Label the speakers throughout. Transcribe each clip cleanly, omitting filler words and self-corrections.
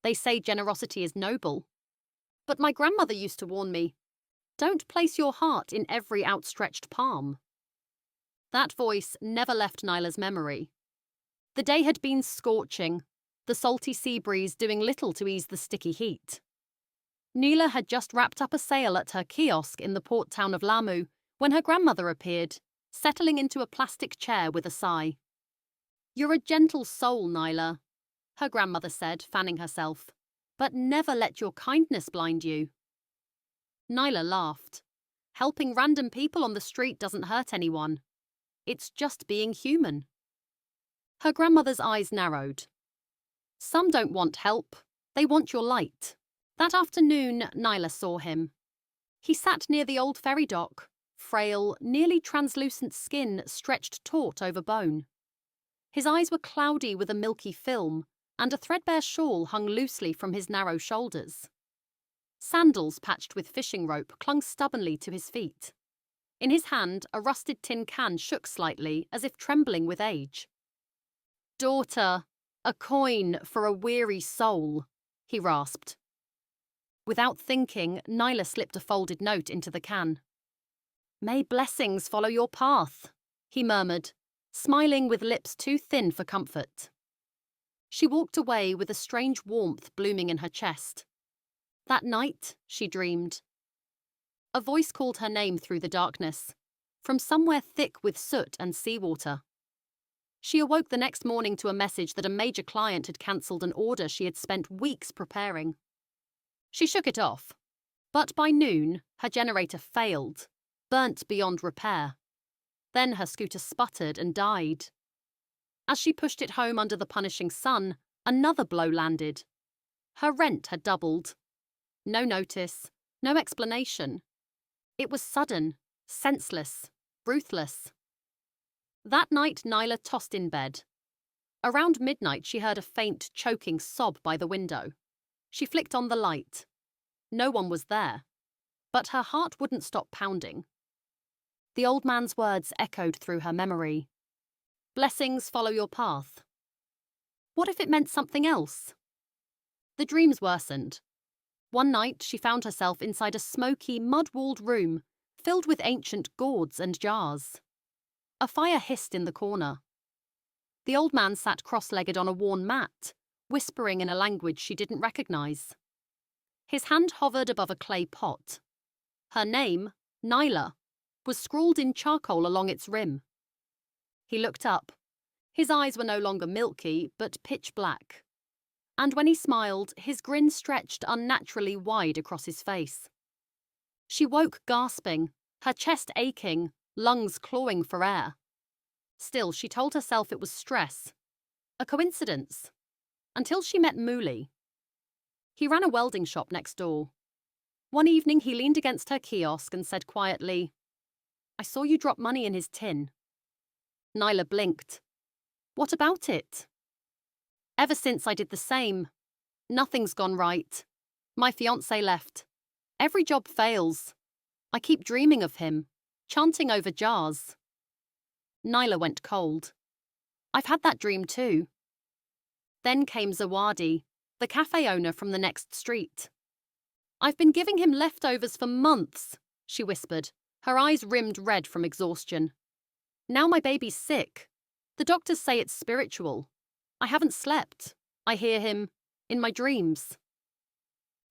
Speaker 1: They say generosity is noble. But my grandmother used to warn me, don't place your heart in every outstretched palm. That voice never left Nyla's memory. The day had been scorching, the salty sea breeze doing little to ease the sticky heat. Nyla had just wrapped up a sale at her kiosk in the port town of Lamu when her grandmother appeared, settling into a plastic chair with a sigh. You're a gentle soul, Nyla, her grandmother said, fanning herself, but never let your kindness blind you. Nyla laughed. Helping random people on the street doesn't hurt anyone. It's just being human. Her grandmother's eyes narrowed. Some don't want help. They want your light. That afternoon, Nyla saw him. He sat near the old ferry dock, frail, nearly translucent skin stretched taut over bone. His eyes were cloudy with a milky film, and a threadbare shawl hung loosely from his narrow shoulders. Sandals patched with fishing rope clung stubbornly to his feet. In his hand, a rusted tin can shook slightly, as if trembling with age. Daughter, a coin for a weary soul, he rasped. Without thinking, Nyla slipped a folded note into the can. May blessings follow your path, he murmured, smiling with lips too thin for comfort. She walked away with a strange warmth blooming in her chest. That night, she dreamed. A voice called her name through the darkness, from somewhere thick with soot and seawater. She awoke the next morning to a message that a major client had cancelled an order she had spent weeks preparing. She shook it off, but by noon, her generator failed, burnt beyond repair. Then her scooter sputtered and died. As she pushed it home under the punishing sun, another blow landed. Her rent had doubled. No notice, no explanation. It was sudden, senseless, ruthless. That night, Nyla tossed in bed. Around midnight, she heard a faint, choking sob by the window. She flicked on the light. No one was there, but her heart wouldn't stop pounding. The old man's words echoed through her memory. Blessings follow your path. What if it meant something else? The dreams worsened. One night, she found herself inside a smoky, mud-walled room filled with ancient gourds and jars. A fire hissed in the corner. The old man sat cross-legged on a worn mat, whispering in a language she didn't recognize. His hand hovered above a clay pot. Her name, Nyla, was scrawled in charcoal along its rim. He looked up. His eyes were no longer milky, but pitch black. And when he smiled, his grin stretched unnaturally wide across his face. She woke gasping, her chest aching, lungs clawing for air. Still, she told herself it was stress. A coincidence. Until she met Mooley. He ran a welding shop next door. One evening he leaned against her kiosk and said quietly, I saw you drop money in his tin. Nyla blinked. What about it? Ever since I did the same. Nothing's gone right. My fiancé left. Every job fails. I keep dreaming of him, chanting over jars. Nyla went cold. I've had that dream too. Then came Zawadi, the cafe owner from the next street. I've been giving him leftovers for months, she whispered, her eyes rimmed red from exhaustion. Now my baby's sick. The doctors say it's spiritual. I haven't slept. I hear him in my dreams.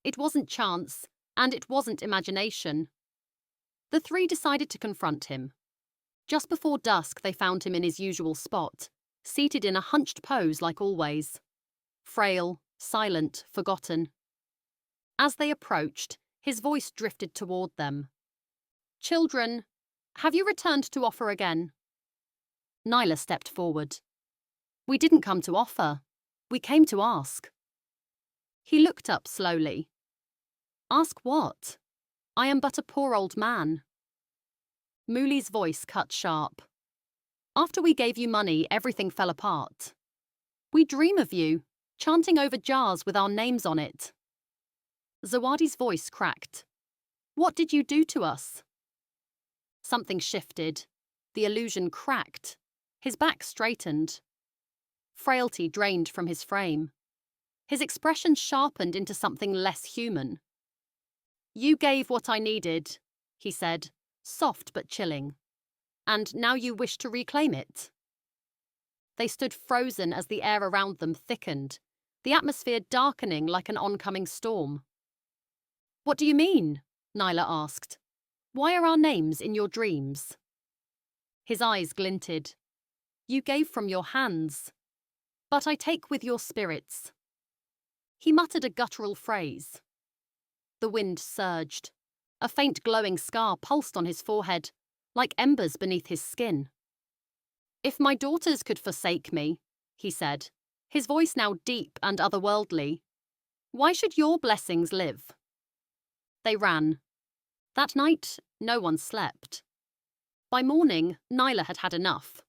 Speaker 1: It wasn't chance, and it wasn't imagination. The three decided to confront him. Just before dusk, they found him in his usual spot, seated in a hunched pose like always. Frail, silent, forgotten. As they approached, his voice drifted toward them. Children, have you returned to offer again? Nyla stepped forward. We didn't come to offer. We came to ask. He looked up slowly. Ask what? I am but a poor old man. Mooley's voice cut sharp. After we gave you money, everything fell apart. We dream of you, chanting over jars with our names on it. Zawadi's voice cracked. What did you do to us? Something shifted. The illusion cracked. His back straightened. Frailty drained from his frame. His expression sharpened into something less human. "You gave what I needed," he said, soft but chilling. "And now you wish to reclaim it." They stood frozen as the air around them thickened, the atmosphere darkening like an oncoming storm. "What do you mean?" Nyla asked. "Why are our names in your dreams?" His eyes glinted. "You gave from your hands, but I take with your spirits." He muttered a guttural phrase. The wind surged. A faint glowing scar pulsed on his forehead, like embers beneath his skin. "If my daughters could forsake me," he said, his voice now deep and otherworldly, "why should your blessings live?" They ran. That night, no one slept. By morning, Nyla had had enough.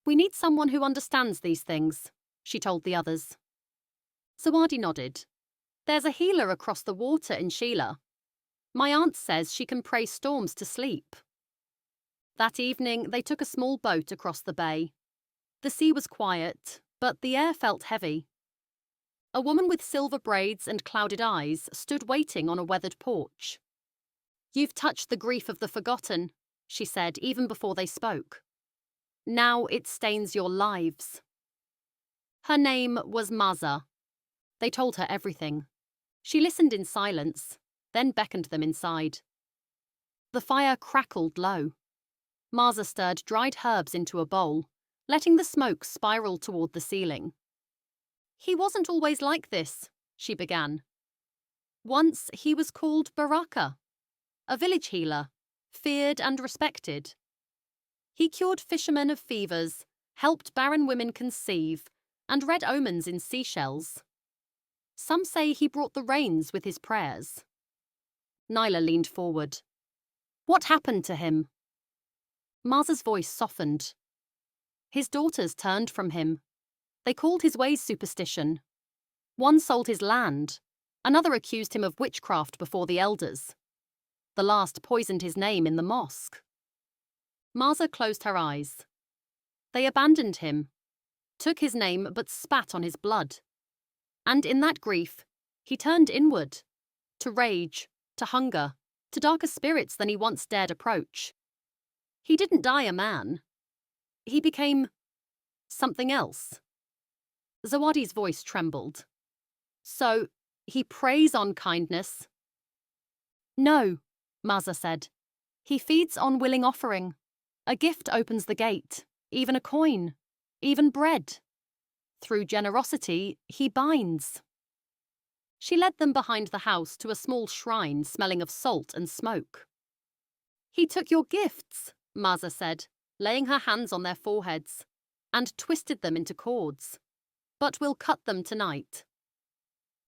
Speaker 1: "We need someone who understands these things," she told the others. Zawadi nodded. "There's a healer across the water in Sheila. My aunt says she can pray storms to sleep." That evening, they took a small boat across the bay. The sea was quiet, but the air felt heavy. A woman with silver braids and clouded eyes stood waiting on a weathered porch. "You've touched the grief of the forgotten," she said even before they spoke. "Now it stains your lives." Her name was Maza. They told her everything. She listened in silence, then beckoned them inside. The fire crackled low. Maza stirred dried herbs into a bowl, letting the smoke spiral toward the ceiling. "He wasn't always like this," she began. "Once he was called Baraka, a village healer, feared and respected. He cured fishermen of fevers, helped barren women conceive, and read omens in seashells. Some say he brought the rains with his prayers." Nyla leaned forward. "What happened to him?" Maza's voice softened. "His daughters turned from him. They called his ways superstition. One sold his land. Another accused him of witchcraft before the elders. The last poisoned his name in the mosque." Maza closed her eyes. "They abandoned him, took his name but spat on his blood. And in that grief, he turned inward, to rage, to hunger, to darker spirits than he once dared approach. He didn't die a man. He became something else." Zawadi's voice trembled. "So, he preys on kindness?" "No," Maza said. "He feeds on willing offering. A gift opens the gate, even a coin, even bread. Through generosity, he binds." She led them behind the house to a small shrine smelling of salt and smoke. "He took your gifts," Maza said, laying her hands on their foreheads, "and twisted them into cords. But we'll cut them tonight."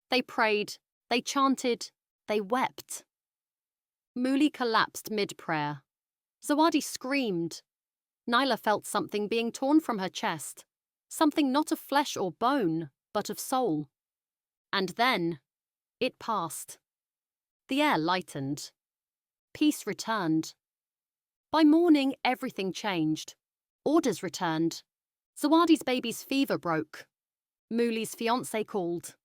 Speaker 1: They prayed, they chanted, they wept. Muli collapsed mid-prayer. Zawadi screamed. Nyla felt something being torn from her chest, something not of flesh or bone, but of soul. And then, it passed. The air lightened. Peace returned. By morning, everything changed. Orders returned. Zawadi's baby's fever broke. Muli's fiancé called.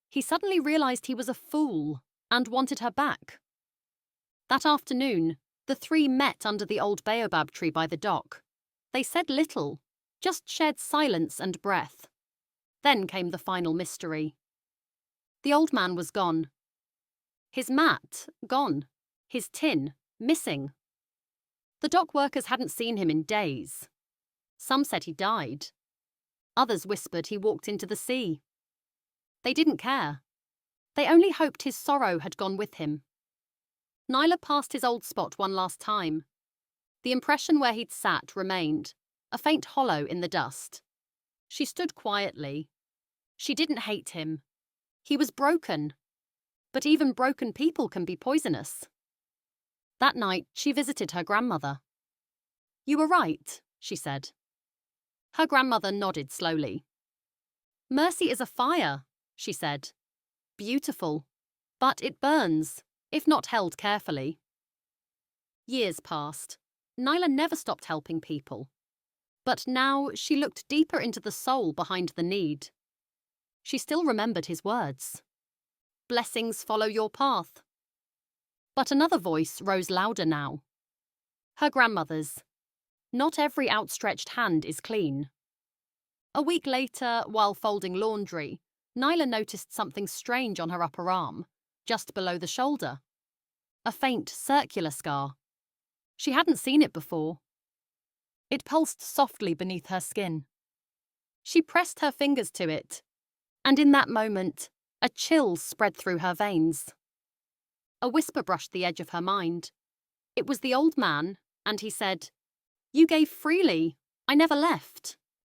Speaker 1: He suddenly realized he was a fool and wanted her back. That afternoon, the three met under the old baobab tree by the dock. They said little, just shared silence and breath. Then came the final mystery. The old man was gone. His mat, gone. His tin, missing. The dock workers hadn't seen him in days. Some said he died. Others whispered he walked into the sea. They didn't care. They only hoped his sorrow had gone with him. Nyla passed his old spot one last time. The impression where he'd sat remained, a faint hollow in the dust. She stood quietly. She didn't hate him. He was broken. But even broken people can be poisonous. That night, she visited her grandmother. "You were right," she said. Her grandmother nodded slowly. "Mercy is a fire," she said. "Beautiful. But it burns, if not held carefully." Years passed. Nyla never stopped helping people. But now she looked deeper into the soul behind the need. She still remembered his words. Blessings follow your path. But another voice rose louder now. Her grandmother's. Not every outstretched hand is clean. A week later, while folding laundry, Nyla noticed something strange on her upper arm, just below the shoulder. A faint circular scar. She hadn't seen it before. It pulsed softly beneath her skin. She pressed her fingers to it, and in that moment, a chill spread through her veins. A whisper brushed the edge of her mind. It was the old man, and he said, "You gave freely. I never left."